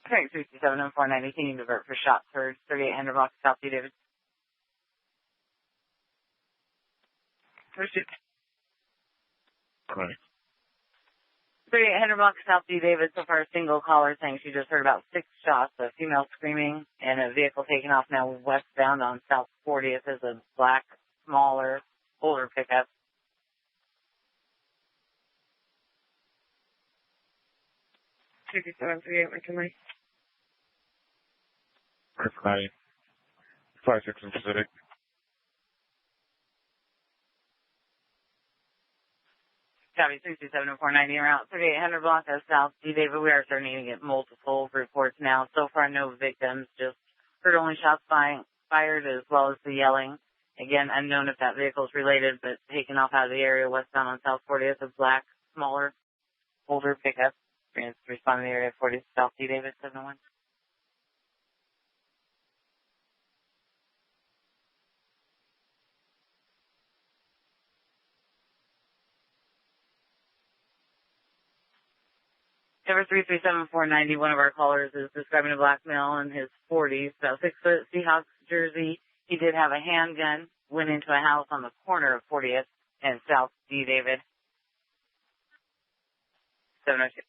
Okay, 327 and 490, can you divert for shots for 3800 block South D. David? Pursuit. Right. 3800 block South D. David, so far a single caller saying she just heard about 6 shots, a female screaming, and a vehicle taking off now westbound on South 40th as a black, smaller, older pickup. McKinley. 56 in Pacific. Copy 327 and 490 around 3800 block of South D. David. We are starting to get multiple reports now. So far, no victims, just heard only shots fired as well as the yelling. Again, unknown if that vehicle is related, but taking off out of the area westbound on South 40th, a black, smaller, older pickup. Respond to the area 40 South D. David 71. Number 337-490, one of our callers is describing a black male in his 40s, about 6 foot, Seahawks jersey. He did have a handgun, went into a house on the corner of 40th and South D. David. 702.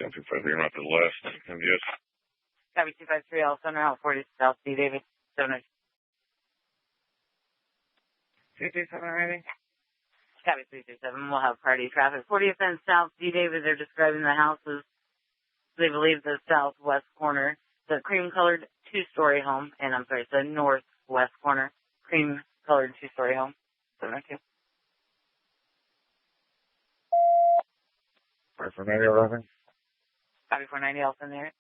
Something you're not the left. And yes. Copy 253, also around 40 South D. David. 702. 337 already. Copy 337. We'll have party traffic. 40th and South D. David, they're describing the houses. They believe the southwest corner, the cream-colored two-story home, and I'm sorry, the northwest corner, cream-colored two-story home. 702. Right for 90 11. Copy 490, also in there.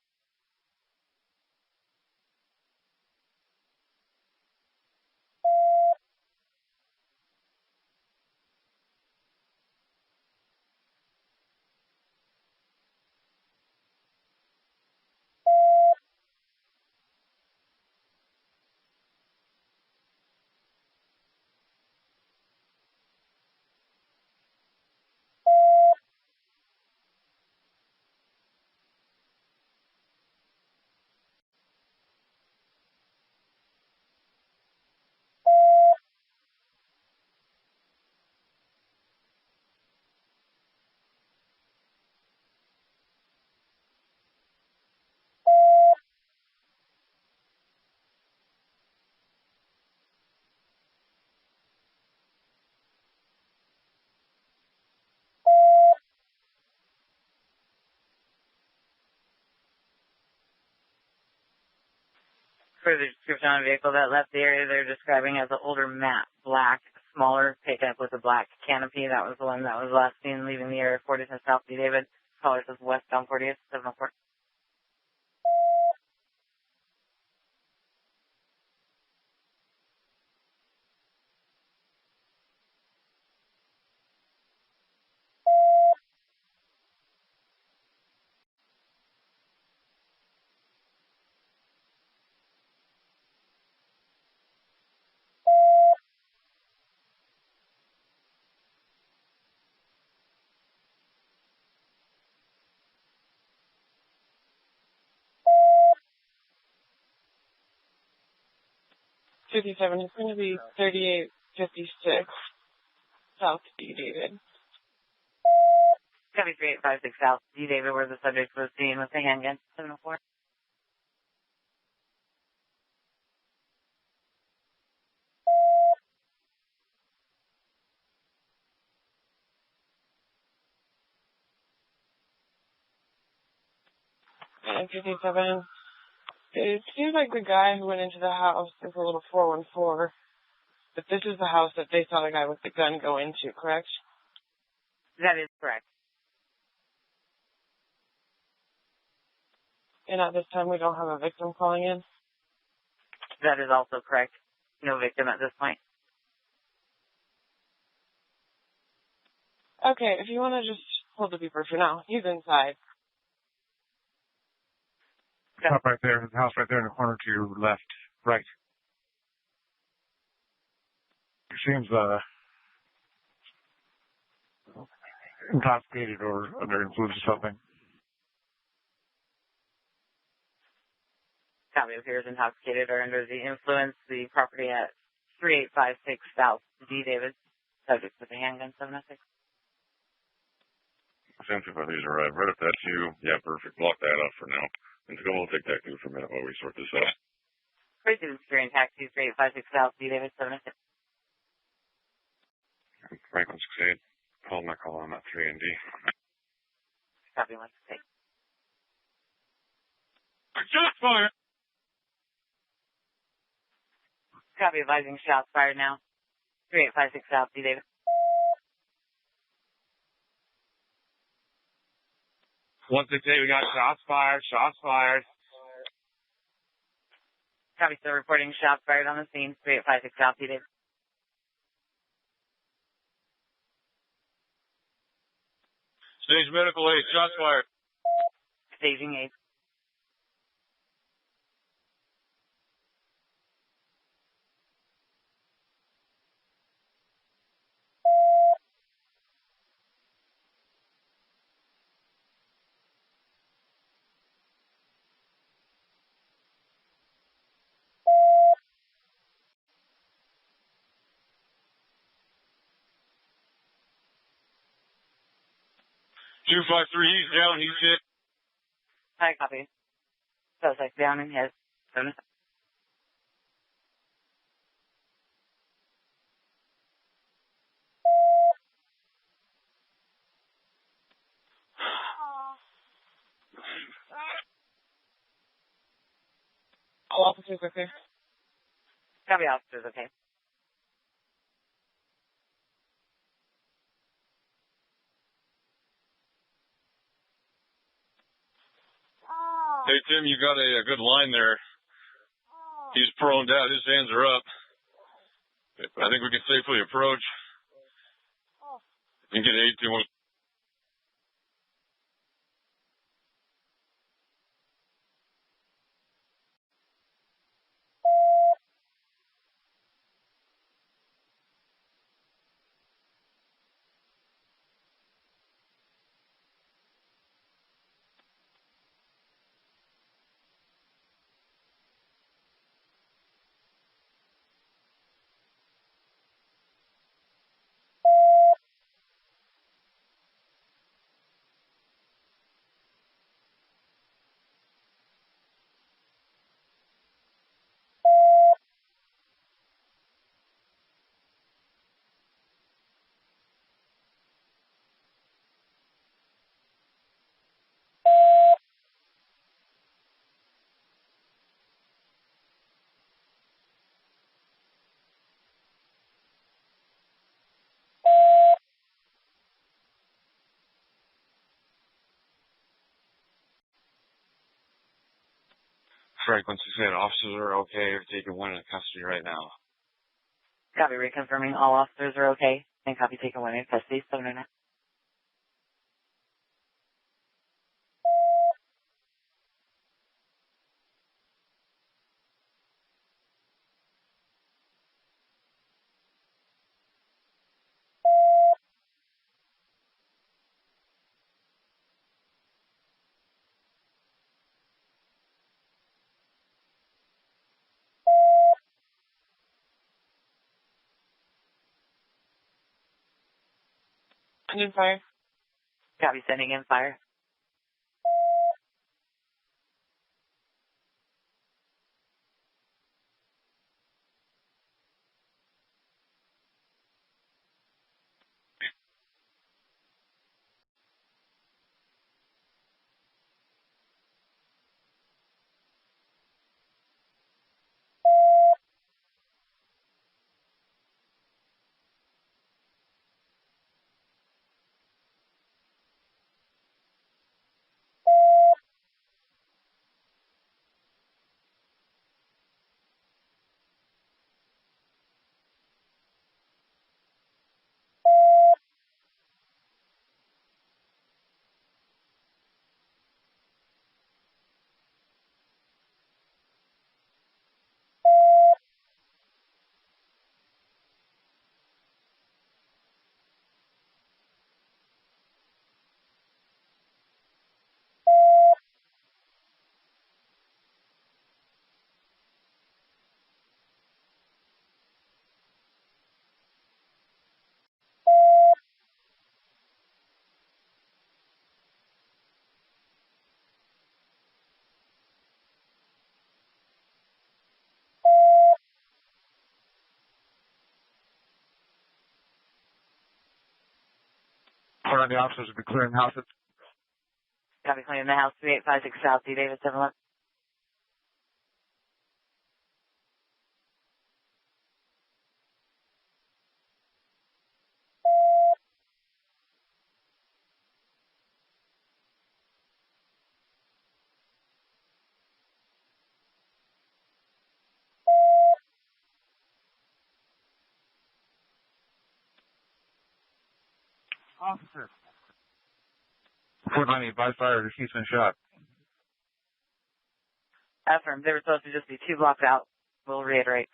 Further description on a vehicle that left the area they're describing as an older matte black, smaller pickup with a black canopy. That was the one that was last seen leaving the area 40th and South D. David. Caller says westbound 40th, 704. It's going to be 3856 South D. David. Copy 3856 South D. David, where the subject was seen with the handgun. 704. And 57. It seems like the guy who went into the house is a little 414, but this is the house that they saw the guy with the gun go into, correct? That is correct. And at this time, we don't have a victim calling in? That is also correct. No victim at this point. Okay, if you want to just hold the beeper for now. He's inside. Stop right there. The house right there in the corner to your left. Right. He seems, intoxicated or under influence or something. Copy. Appears intoxicated or under the influence. The property at 3856 South D. David. Subject with a handgun 706. Essentially, if these arrive, right if that's you, yeah, perfect. Block that off for now. And so we'll take that too for a minute while we sort this out. Crazy Security Taxi 3856 South D. David 706. Franklin 68. Call my call on that 3 and D. Copy 168. Shots fired! Copy advising shots fired now. 3856 South D. David. 168, we got shots fired, shots fired. Copy, still reporting shots fired on the scene. 3856 South D. David. Stage medical aid, shots fired. Staging 8. Two 5-3, he's down, he's hit. Hi, copy. Suspect down in his. 706. All officers are clear. Copy, officers, okay. Hey, Tim, you got a good line there. He's prone down. His hands are up. I think we can safely approach. And get 821. Franklin 68, officers are okay. You're taking one into custody right now. Copy, reconfirming all officers are okay. And copy, taking one in custody. 709. Engine fire. Copy, sending in fire. One of the officers will be clearing the house. Copy, clearing the house, 3856 South, D. David 71. Officer. 490, advise fire, he's been shot. Affirm, they were supposed to just be 2 blocks out. We'll reiterate.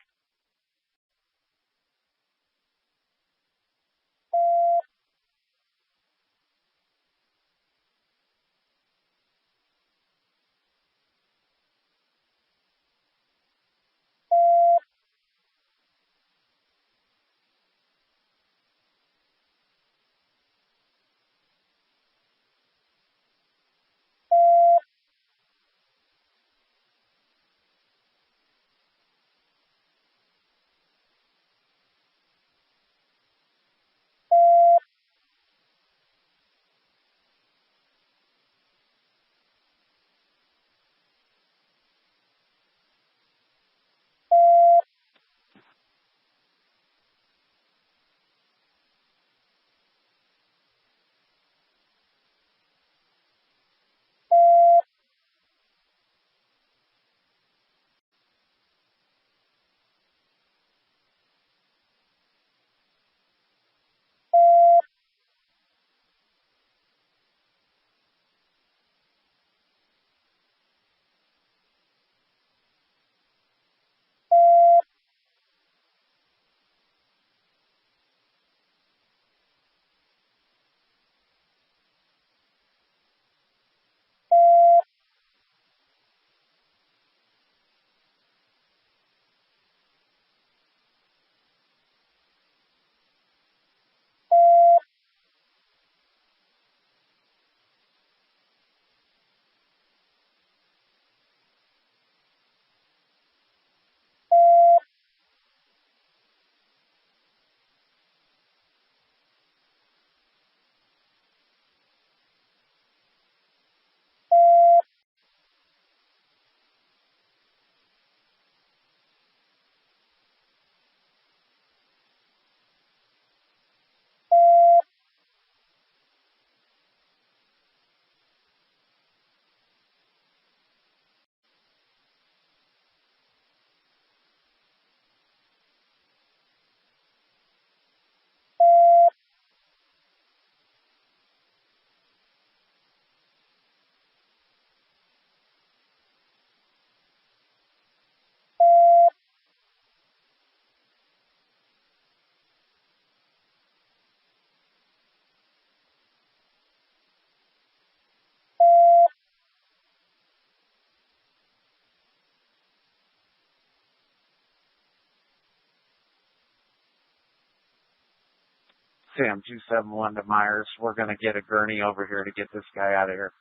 Sam 271 to Myers. We're going to get a gurney over here to get this guy out of here.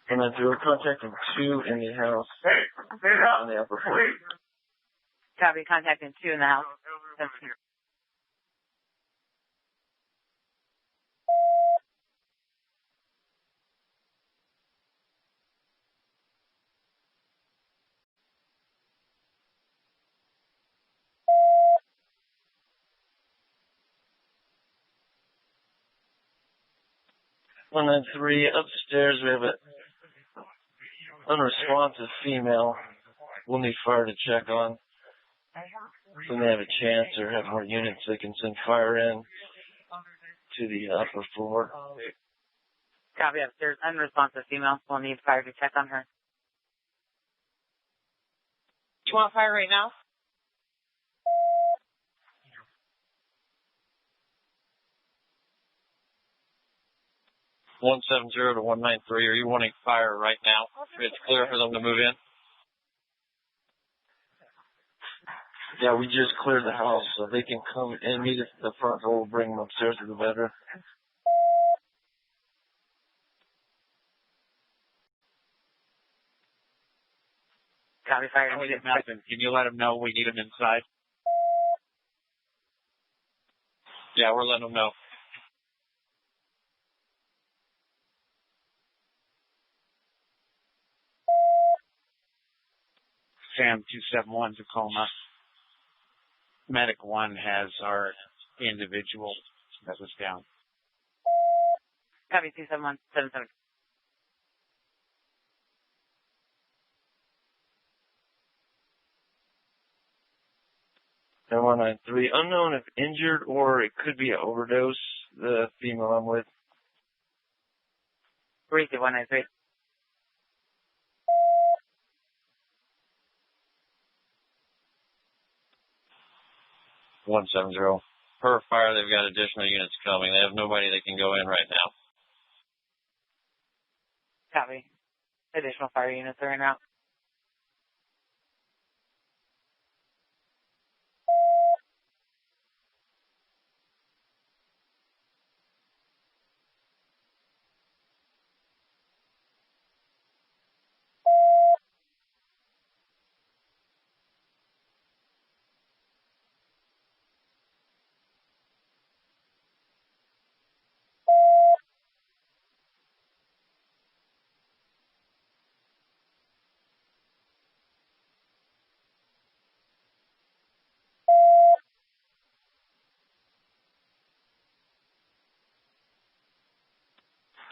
And then we're contacting 2 in the house on the upper floor. Copy, contacting 2 in the house. And then 3 upstairs, we have an unresponsive female we'll need fire to check on. When they have a chance or have more units, they can send fire in to the upper floor. Copy upstairs. Unresponsive female. We'll need fire to check on her. Do you want fire right now? One 170 to 193. Are you wanting fire right now? It's clear for them to move in. Yeah, we just cleared the house, so they can come and meet us at the front door. We'll bring them upstairs to the bedroom. Copy fire. Nothing. Can you let them know we need them inside? Yeah, we're letting them know. Sam 271 Tacoma. Medic 1 has our individual that was down. Copy 27177. And 193. Unknown if injured or it could be an overdose. The female I'm with. 193. One 170. Per fire, they've got additional units coming. They have nobody that can go in right now. Copy. Additional fire units are en route.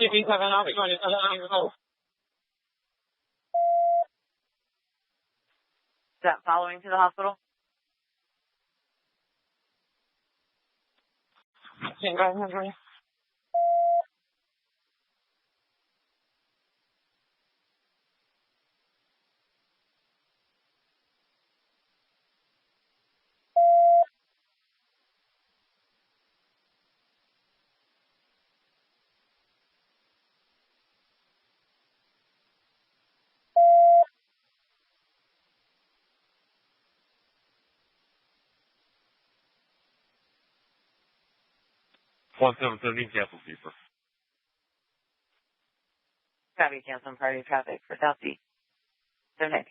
CP7 off 27. Is that following to the hospital? Stand by, Henry. One 770 cancel keeper. Copy. Cancel priority traffic for Southeast. Donate.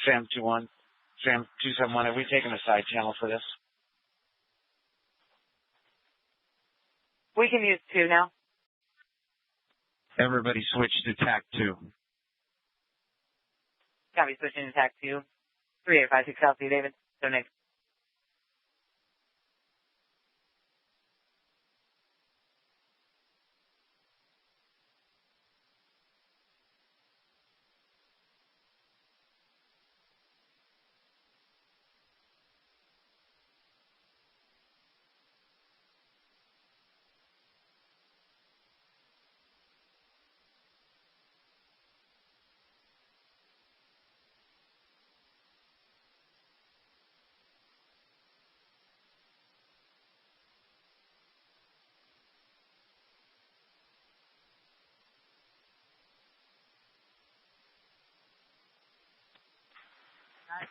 Sam 21. Sam 271. Have we taken a side channel for this? We can use 2 now. Everybody switch to TAC 2. Copy. Switching to TAC 2. 3856 Southeast David. Donate.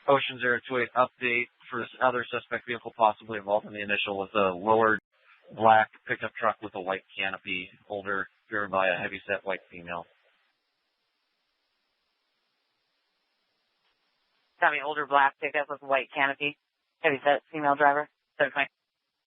Ocean 028 update for this other suspect vehicle possibly involved in the initial was a lowered black pickup truck with a white canopy, older, driven by a heavy-set white female. Copy. Older black pickup with white canopy. Heavy set female driver. 720.